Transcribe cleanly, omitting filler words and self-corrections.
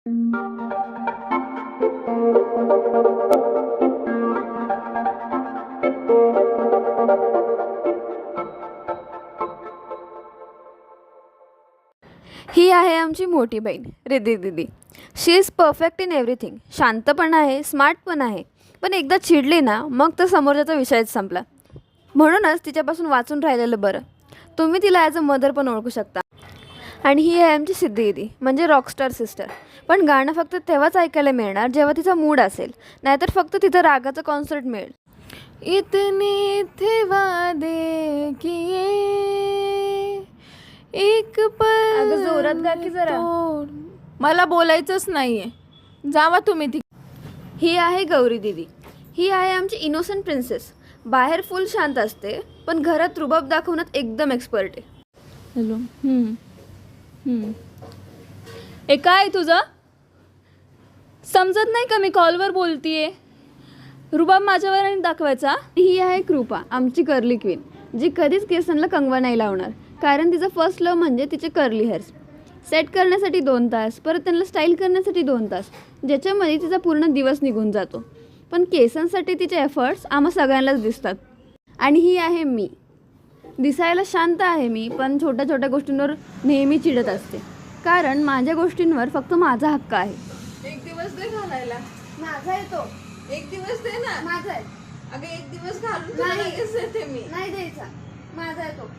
ही आहे आमची मोठी बहीण रिद्धी दीदी. शी इज परफेक्ट इन एव्हरीथिंग. शांत पण आहे, स्मार्ट पण आहे, पण एकदा चिडली ना मग तर समोरच्याचा विषयच संपला. म्हणूनच तिच्यापासून वाचून राहिलेलं बरं. तुम्ही तिला ॲज अ मदर पण ओळखू शकता. आणि ही आहे आमची सिद्धी दीदी, म्हणजे रॉकस्टार सिस्टर. पण गाणं फक्त तेव्हाच ऐकायला मिळणार जेव्हा तिचा मूड असेल, नाहीतर फक्त तिथं रागाचं कॉन्सर्ट मिळेल. इतने थे वादे किए एक पल. अगं जोरात गा की जरा. मला बोलायचंच नाहीये, जावा तुम्ही. ही आहे गौरी दीदी. ही आहे आमची इनोसंट प्रिन्सेस. बाहेर फुल शांत असते, पण घरात रुबाब दाखवण्यात एकदम एक्सपर्ट आहे. हॅलो. ए काय तुझं समजत नाही का? मी कॉलवर बोलतीये. रुबाब माझ्यावर आणि दाखवायचा. ही आहे कृपा, आमची कर्ली क्वीन, जी कधीच केसांना कंगवा नाही लावणार. कारण तिचं फर्स्ट लव म्हणजे तिचे कर्ली हेअर्स. सेट करण्यासाठी 2 तास, परत त्यांना स्टाईल करण्यासाठी 2 तास, ज्याच्यामध्ये तिचा पूर्ण दिवस निघून जातो. पण केसांसाठी तिचे एफर्ट्स आम्हा सगळ्यांनाच दिसतात. आणि ही आहे मी. दिसायला शांत आहे मी, पण छोट्या छोट्या गोष्टींवर नेहमी चिडत असते. कारण माझ्या गोष्टींवर फक्त माझा हक्क आहे. एक दिवस दे घालायला. माझा येतो. एक दिवस दे ना. माझा आहे. अगं एक दिवस घालून तुला लगेच देते मी. नाही द्यायचा. माझा येतो.